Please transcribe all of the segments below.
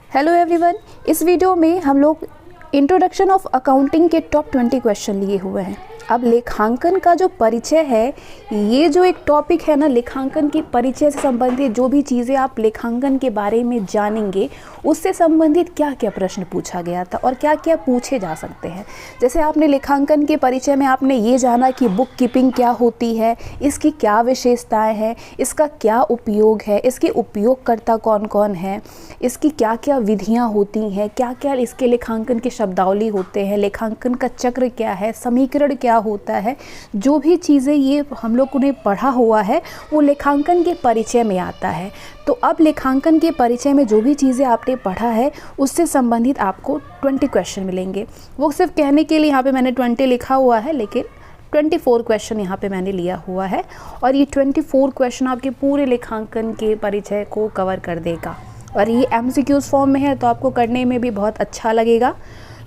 Hello everyone, इस video में हम लोग इंट्रोडक्शन ऑफ अकाउंटिंग के टॉप 20 क्वेश्चन लिए हुए हैं। अब लेखांकन का जो परिचय है, ये जो एक टॉपिक है ना, लेखांकन की परिचय से संबंधित जो भी चीज़ें आप लेखांकन के बारे में जानेंगे, उससे संबंधित क्या क्या प्रश्न पूछा गया था और क्या क्या पूछे जा सकते हैं। जैसे आपने लेखांकन के परिचय में आपने ये जाना कि बुक कीपिंग क्या होती है, इसकी क्या विशेषताएं हैं, इसका क्या उपयोग है, इसके उपयोगकर्ता कौन कौन हैं, इसकी क्या क्या विधियाँ होती हैं, क्या क्या इसके लेखांकन के शब्दावली होते हैं, लेखांकन का चक्र क्या है, समीकरण क्या होता है। जो भी चीज़ें ये हम लोग ने पढ़ा हुआ है वो लेखांकन के परिचय में आता है। तो अब लेखांकन के परिचय में जो भी चीज़ें आपने पढ़ा है उससे संबंधित आपको 20 क्वेश्चन मिलेंगे। वो सिर्फ कहने के लिए यहाँ पे मैंने 20 लिखा हुआ है, लेकिन 24 क्वेश्चन यहाँ पे मैंने लिया हुआ है और ये 24 क्वेश्चन आपके पूरे लेखांकन के परिचय को कवर कर देगा और ये MCQs फॉर्म में है, तो आपको करने में भी बहुत अच्छा लगेगा।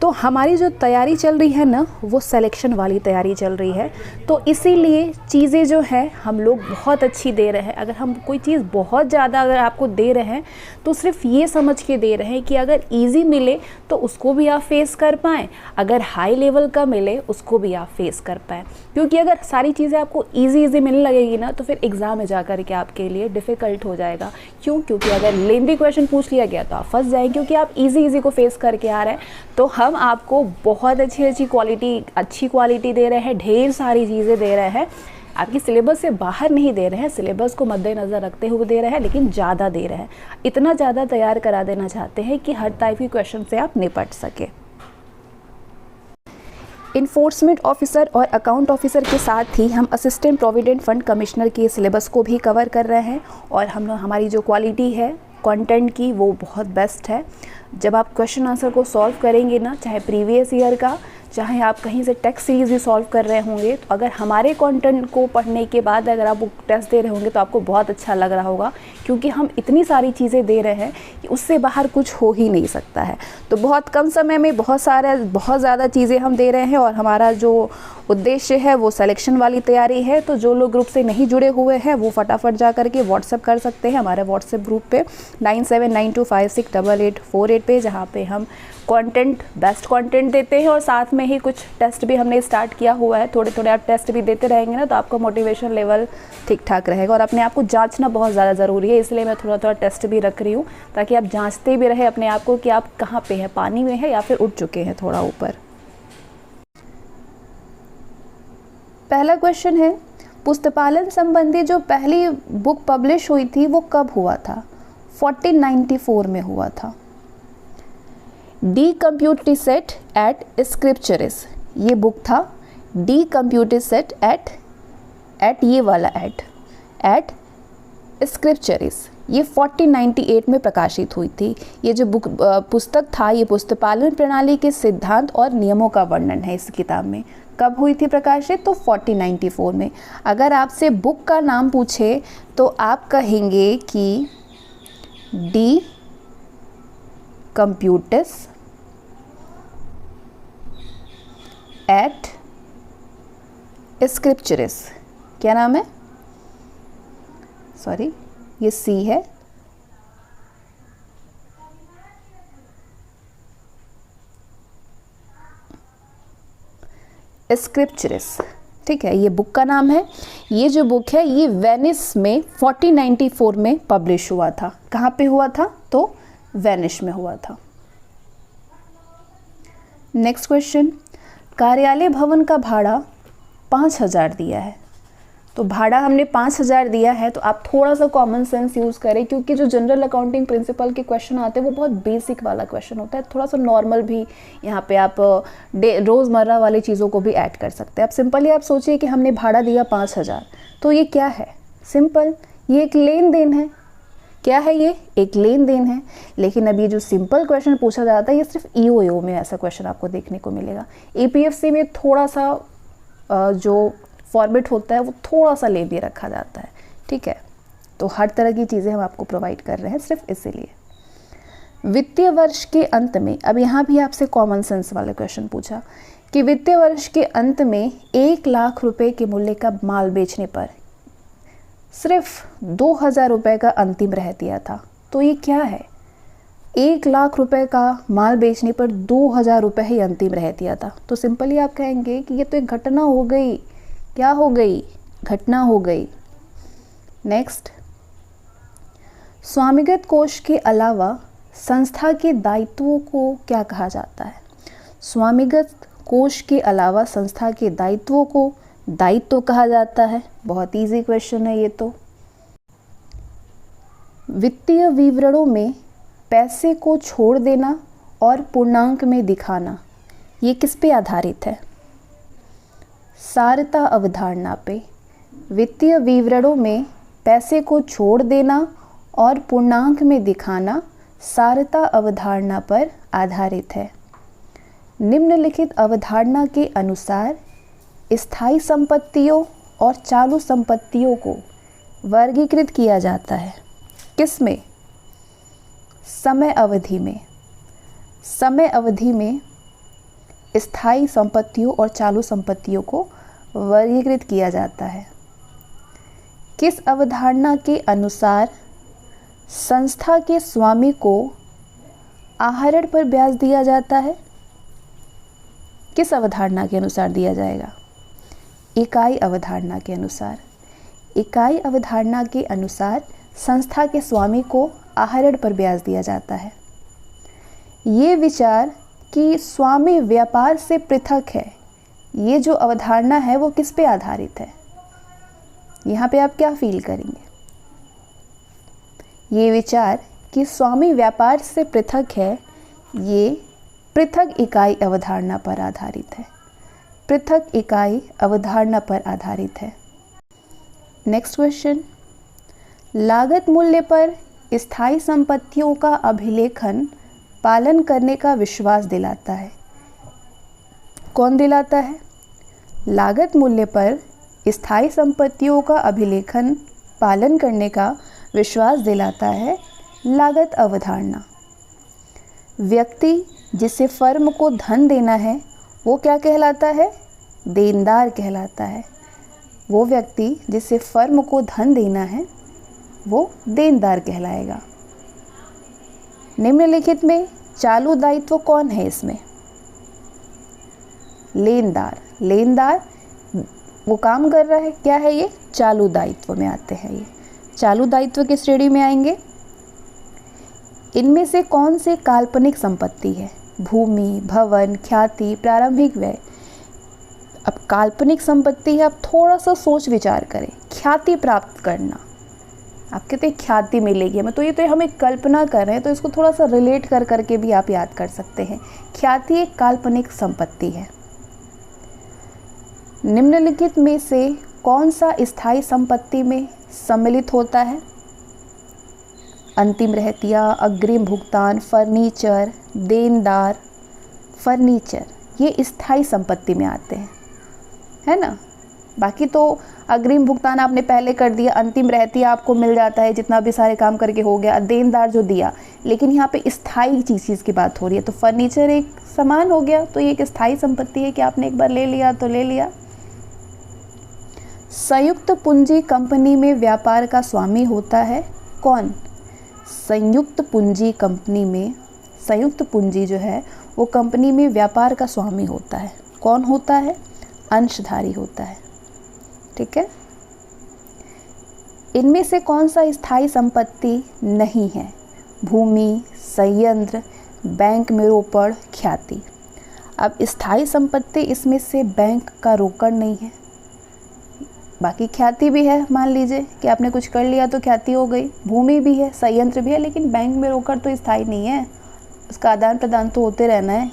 तो हमारी जो तैयारी चल रही है ना, वो सिलेक्शन वाली तैयारी चल रही है, तो इसीलिए चीज़ें जो है हम लोग बहुत अच्छी दे रहे हैं। अगर हम कोई चीज़ बहुत ज़्यादा अगर आपको दे रहे हैं तो सिर्फ ये समझ के दे रहे हैं कि अगर इजी मिले तो उसको भी आप फेस कर पाएँ, अगर हाई लेवल का मिले उसको भी आप फेस कर पाएँ। क्योंकि अगर सारी चीज़ें आपको ईजी मिलने लगेगी ना, तो फिर एग्ज़ाम में जा कर के आपके लिए डिफ़िकल्ट हो जाएगा। क्योंकि अगर लेंदी क्वेश्चन पूछ लिया गया तो आप फंस जाएंगे, क्योंकि आप इजी को फेस करके आ रहे हैं। तो हम आपको बहुत अच्छी क्वालिटी दे रहे हैं, ढेर सारी चीज़ें दे रहे हैं, आपकी सिलेबस से बाहर नहीं दे रहे हैं, सिलेबस को मद्देनज़र रखते हुए दे रहे हैं, लेकिन ज़्यादा दे रहे हैं। इतना ज़्यादा तैयार करा देना चाहते हैं कि हर टाइप की क्वेश्चन से आप निपट सके। इन्फोर्समेंट ऑफिसर और अकाउंट ऑफिसर के साथ ही हम असिस्टेंट प्रोविडेंट फंड कमिश्नर के सिलेबस को भी कवर कर रहे हैं और हमारी जो क्वालिटी है कंटेंट की वो बहुत बेस्ट है। जब आप क्वेश्चन आंसर को सॉल्व करेंगे ना, चाहे प्रीवियस ईयर का, चाहे आप कहीं से टेक्स्ट सीरीज़ भी सॉल्व कर रहे होंगे, तो अगर हमारे कंटेंट को पढ़ने के बाद अगर आप वो टेस्ट दे रहे होंगे तो आपको बहुत अच्छा लग रहा होगा, क्योंकि हम इतनी सारी चीज़ें दे रहे हैं कि उससे बाहर कुछ हो ही नहीं सकता है। तो बहुत कम समय में बहुत ज़्यादा चीज़ें हम दे रहे हैं और हमारा जो उद्देश्य है वो सिलेक्शन वाली तैयारी है। तो जो लोग ग्रुप से नहीं जुड़े हुए हैं वो फटाफट जा करके व्हाट्सएप कर सकते हैं हमारे व्हाट्सएप ग्रुप पे 9792568848 पे, जहाँ पे हम बेस्ट कंटेंट देते हैं और साथ में ही कुछ टेस्ट भी हमने स्टार्ट किया हुआ है। थोड़े थोड़े आप टेस्ट भी देते रहेंगे ना, तो आपका मोटिवेशन लेवल ठीक ठाक रहेगा। और अपने आप को जांचना बहुत ज़्यादा ज़रूरी है, इसलिए मैं थोड़ा थोड़ा टेस्ट भी रख रही हूँ, ताकि आप जांचते भी रहे अपने आप को कि आप कहाँ पे हैं, पानी में है या फिर उठ चुके हैं थोड़ा ऊपर। पहला क्वेश्चन है, पुस्तपालन संबंधी जो पहली बुक पब्लिश हुई थी वो कब हुआ था? 1494 में हुआ था। डी कंप्यूटिसेट एट स्क्रिप्चरिस, ये बुक था। डी कंप्यूटिसेट एट ये वाला एट स्क्रिप्चरिस, ये 1498 में प्रकाशित हुई थी। ये जो पुस्तक था, ये पुस्तपालन प्रणाली के सिद्धांत और नियमों का वर्णन है इस किताब में। कब हुई थी प्रकाशित? तो 1494 में। अगर आपसे बुक का नाम पूछे तो आप कहेंगे कि डी कंप्यूटिस एट स्क्रिप्चरिस। क्या नाम है? सॉरी, ये सी है। स्क्रिप्चरिस, ठीक है, ये बुक का नाम है। ये जो बुक है ये वेनिस में 1494 में पब्लिश हुआ था। कहाँ पे हुआ था? तो वेनिस में हुआ था। नेक्स्ट क्वेश्चन, कार्यालय भवन का भाड़ा 5000 दिया है। तो भाड़ा हमने 5000 दिया है, तो आप थोड़ा सा कॉमन सेंस यूज़ करें, क्योंकि जो जनरल अकाउंटिंग प्रिंसिपल के क्वेश्चन आते हैं वो बहुत बेसिक वाला क्वेश्चन होता है। थोड़ा सा नॉर्मल भी यहाँ पे आप रोज़मर्रा वाली चीज़ों को भी ऐड कर सकते हैं। आप सिंपली आप सोचिए कि हमने भाड़ा दिया 5000, तो ये क्या है? सिंपल, ये एक लेन देन है। क्या है ये? एक लेन देन है। लेकिन अब ये जो सिंपल क्वेश्चन पूछा जाता है ये सिर्फ EOO में ऐसा क्वेश्चन आपको देखने को मिलेगा। APFC में थोड़ा सा जो फॉर्मेट होता है वो थोड़ा सा लेंदी रखा जाता है, ठीक है। तो हर तरह की चीज़ें हम आपको प्रोवाइड कर रहे हैं सिर्फ इसीलिए। वित्तीय वर्ष के अंत में, अब यहाँ भी आपसे कॉमन सेंस वाला क्वेश्चन पूछा कि वित्तीय वर्ष के अंत में 1 लाख रुपए के मूल्य का माल बेचने पर सिर्फ 2000 रुपये का अंतिम रह दिया था। तो ये क्या है? 1,00,000 रुपए का माल बेचने पर 2,000 रुपये ही अंतिम रह दिया था। तो सिंपली आप कहेंगे कि ये तो एक घटना हो गई। क्या हो गई? घटना हो गई। नेक्स्ट, स्वामिगत कोष के अलावा संस्था के दायित्वों को क्या कहा जाता है? स्वामिगत कोष के अलावा संस्था के दायित्वों को दायित्व कहा जाता है। बहुत इजी क्वेश्चन है ये तो। वित्तीय विवरणों में पैसे को छोड़ देना और पूर्णांक में दिखाना, ये किस पे आधारित है? सारता अवधारणा पे। वित्तीय विवरणों में पैसे को छोड़ देना और पूर्णांक में दिखाना सारता अवधारणा पर आधारित है। निम्नलिखित अवधारणा के अनुसार स्थायी संपत्तियों और चालू संपत्तियों को वर्गीकृत किया जाता है। किस में? समय अवधि में। समय अवधि में स्थायी संपत्तियों और चालू संपत्तियों को वर्गीकृत किया जाता है। किस अवधारणा के अनुसार संस्था के स्वामी को आहरण पर ब्याज दिया जाता है? किस अवधारणा के अनुसार दिया जाएगा? इकाई अवधारणा के अनुसार। इकाई अवधारणा के अनुसार संस्था के स्वामी को आहरण पर ब्याज दिया जाता है। ये विचार कि स्वामी व्यापार से पृथक है, ये जो अवधारणा है वो किस पे आधारित है? यहाँ पे आप क्या फील करेंगे? ये विचार कि स्वामी व्यापार से पृथक है, ये पृथक इकाई अवधारणा पर आधारित है। पृथक इकाई अवधारणा पर आधारित है। नेक्स्ट क्वेश्चन, लागत मूल्य पर स्थायी संपत्तियों का अभिलेखन पालन करने का विश्वास दिलाता है। कौन दिलाता है? लागत मूल्य पर स्थायी संपत्तियों का अभिलेखन पालन करने का विश्वास दिलाता है लागत अवधारणा। व्यक्ति जिसे फर्म को धन देना है वो क्या कहलाता है? देनदार कहलाता है। वो व्यक्ति जिसे फर्म को धन देना है वो देनदार कहलाएगा। निम्नलिखित में चालू दायित्व कौन है इसमें? लेनदार। लेनदार वो काम कर रहा है, क्या है ये? चालू दायित्व में आते हैं। ये चालू दायित्व की श्रेणी में आएंगे। इनमें से कौन सी काल्पनिक संपत्ति है? भूमि, भवन, ख्याति, प्रारंभिक व्यय। अब काल्पनिक संपत्ति है, आप थोड़ा सा सोच विचार करें। ख्याति प्राप्त करना, आप कहते हैं ख्याति मिलेगी हमें, तो ये तो हम एक कल्पना कर रहे हैं, तो इसको थोड़ा सा रिलेट कर करके भी आप याद कर सकते हैं। ख्याति एक काल्पनिक संपत्ति है। निम्नलिखित में से कौन सा स्थायी संपत्ति में सम्मिलित होता है? अंतिम रहतिया, अग्रिम भुगतान, फर्नीचर, देनदार। फर्नीचर ये स्थायी संपत्ति में आते हैं, है ना। बाकी तो अग्रिम भुगतान आपने पहले कर दिया, अंतिम रहतिया आपको मिल जाता है जितना भी सारे काम करके हो गया, देनदार जो दिया, लेकिन यहाँ पे स्थायी चीज़ की बात हो रही है। तो फर्नीचर एक सामान हो गया, तो ये एक स्थायी संपत्ति है कि आपने एक बार ले लिया तो ले लिया। संयुक्त पूंजी कंपनी में व्यापार का स्वामी होता है कौन? संयुक्त पूंजी कंपनी में, संयुक्त पूंजी जो है वो कंपनी में व्यापार का स्वामी होता है। कौन होता है? अंशधारी होता है। ठीक है। इनमें से कौन सा स्थायी संपत्ति नहीं है? भूमि, संयंत्र, बैंक में रोकड़, ख्याति। अब स्थायी संपत्ति इसमें से बैंक का रोकड़ नहीं है, बाकी ख्याति भी है। मान लीजिए कि आपने कुछ कर लिया तो ख्याति हो गई। भूमि भी है, संयंत्र भी है, लेकिन बैंक में रोकड़ तो स्थायी नहीं है, उसका आदान प्रदान तो होते रहना है।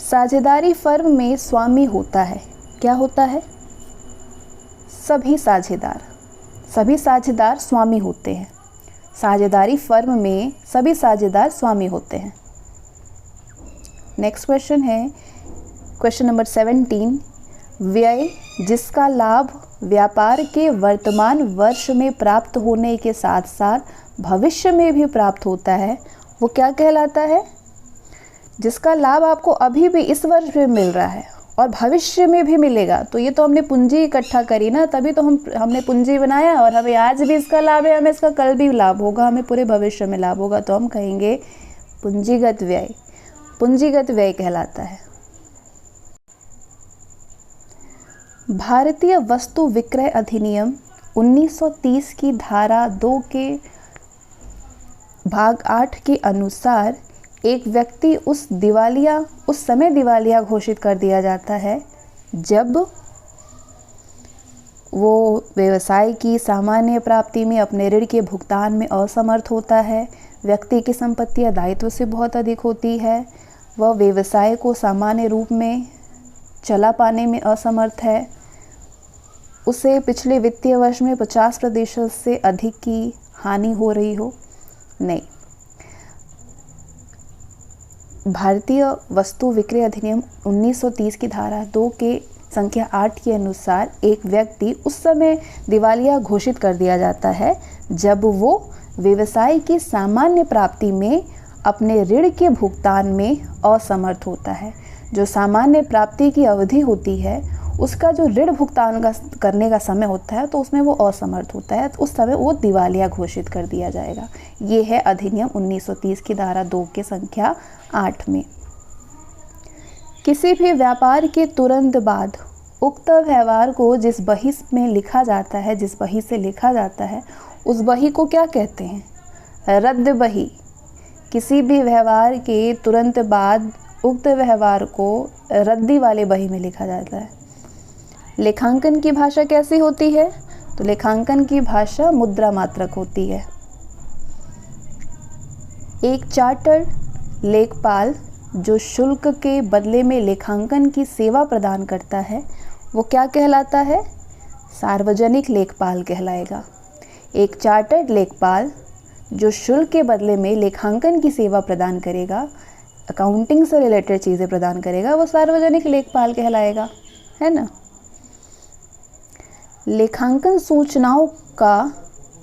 साझेदारी फर्म में स्वामी होता है, क्या होता है? सभी साझेदार स्वामी होते हैं। साझेदारी फर्म में सभी साझेदार स्वामी होते हैं। नेक्स्ट क्वेश्चन है क्वेश्चन नंबर 17। व्यय जिसका लाभ व्यापार के वर्तमान वर्ष में प्राप्त होने के साथ साथ भविष्य में भी प्राप्त होता है, वो क्या कहलाता है? जिसका लाभ आपको अभी भी इस वर्ष में मिल रहा है और भविष्य में भी मिलेगा। तो ये तो हमने पूंजी इकट्ठा करी ना, तभी तो हमने पूंजी बनाया, और हमें आज भी इसका लाभ है, हमें इसका कल भी लाभ होगा, हमें पूरे भविष्य में लाभ होगा। तो हम कहेंगे पूंजीगत व्यय, पूंजीगत व्यय कहलाता है। भारतीय वस्तु विक्रय अधिनियम 1930 की धारा 2 के भाग 8 के अनुसार एक व्यक्ति उस समय दिवालिया घोषित कर दिया जाता है जब वो व्यवसाय की सामान्य प्राप्ति में अपने ऋण के भुगतान में असमर्थ होता है, व्यक्ति की संपत्तियां दायित्व से बहुत अधिक होती है, वह व्यवसाय को सामान्य रूप में चला पाने में असमर्थ है, उसे पिछले वित्तीय वर्ष में 50% से अधिक की हानि हो रही हो। नहीं, भारतीय वस्तु विक्रय अधिनियम 1930 की धारा 2 के संख्या 8 के अनुसार एक व्यक्ति उस समय दिवालिया घोषित कर दिया जाता है जब वो व्यवसाय की सामान्य प्राप्ति में अपने ऋण के भुगतान में असमर्थ होता है। जो सामान्य प्राप्ति की अवधि होती है, उसका जो ऋण भुगतान करने का समय होता है, तो उसमें वो असमर्थ होता है, तो उस समय वो दिवालिया घोषित कर दिया जाएगा। ये है अधिनियम 1930 की धारा 2 के संख्या 8 में। किसी भी व्यापार के तुरंत बाद उक्त व्यवहार को जिस बही में लिखा जाता है, जिस बही से लिखा जाता है, उस बही को क्या कहते हैं? रद्द बही। किसी भी व्यवहार के तुरंत बाद उक्त व्यवहार को रद्दी वाले बही में लिखा जाता है। लेखांकन की भाषा कैसी होती है? तो लेखांकन की भाषा मुद्रा मात्रक होती है। एक चार्टर्ड लेखपाल जो शुल्क के बदले में लेखांकन की सेवा प्रदान करता है, वो क्या कहलाता है? सार्वजनिक लेखपाल कहलाएगा। एक चार्टर्ड लेखपाल जो शुल्क के बदले में लेखांकन की सेवा प्रदान करेगा, अकाउंटिंग से रिलेटेड चीज़ें प्रदान करेगा, वो सार्वजनिक लेखपाल कहलाएगा, है ना। लेखांकन सूचनाओं का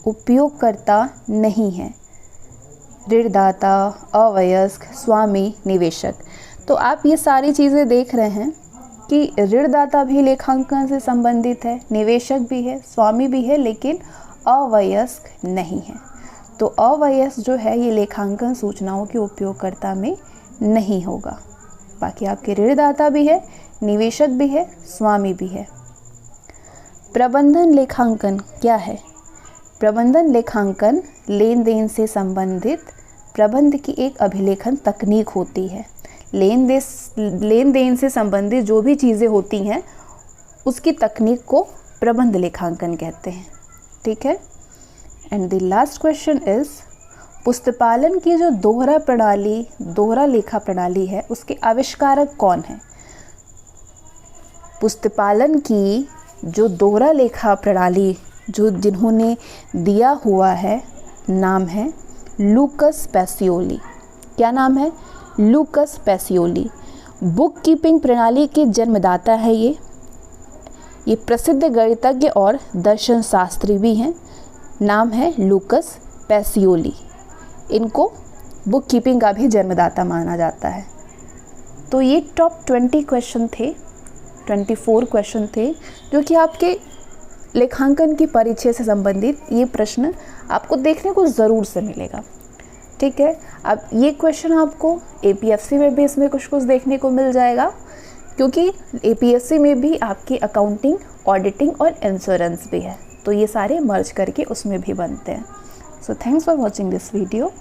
उपयोगकर्ता नहीं है ऋणदाता, अवयस्क, स्वामी, निवेशक। तो आप ये सारी चीज़ें देख रहे हैं कि ऋणदाता भी लेखांकन से संबंधित है, निवेशक भी है, स्वामी भी है, लेकिन अवयस्क नहीं है। तो अवयस्क जो है ये लेखांकन सूचनाओं के उपयोगकर्ता में नहीं होगा। बाकी आपके ऋणदाता भी है, निवेशक भी है, स्वामी भी है। प्रबंधन लेखांकन क्या है? प्रबंधन लेखांकन लेन देन से संबंधित प्रबंध की एक अभिलेखन तकनीक होती है। लेन देन से संबंधित जो भी चीज़ें होती हैं उसकी तकनीक को प्रबंध लेखांकन कहते हैं। ठीक है। And the last question is, पुस्तपालन की जो दोहरा लेखा प्रणाली है, उसके आविष्कारक कौन है? पुस्तपालन की जो दोहरा लेखा प्रणाली जिन्होंने दिया हुआ है, नाम है लूकस पैसियोली। क्या नाम है? लूकस पैसियोली। बुक कीपिंग प्रणाली के जन्मदाता है ये प्रसिद्ध गणितज्ञ और दर्शन शास्त्री भी हैं। नाम है लूकस पैसियोली। इनको बुक कीपिंग का भी जन्मदाता माना जाता है। तो ये टॉप 20 क्वेश्चन थे, 24 क्वेश्चन थे, जो कि आपके लेखांकन की परिचय से संबंधित ये प्रश्न आपको देखने को ज़रूर से मिलेगा। ठीक है। अब ये क्वेश्चन आपको APSC में भी इसमें कुछ देखने को मिल जाएगा, क्योंकि APSC में भी आपकी अकाउंटिंग, ऑडिटिंग और इंश्योरेंस भी है, तो ये सारे मर्ज करके उसमें भी बनते हैं। So thanks for watching this video.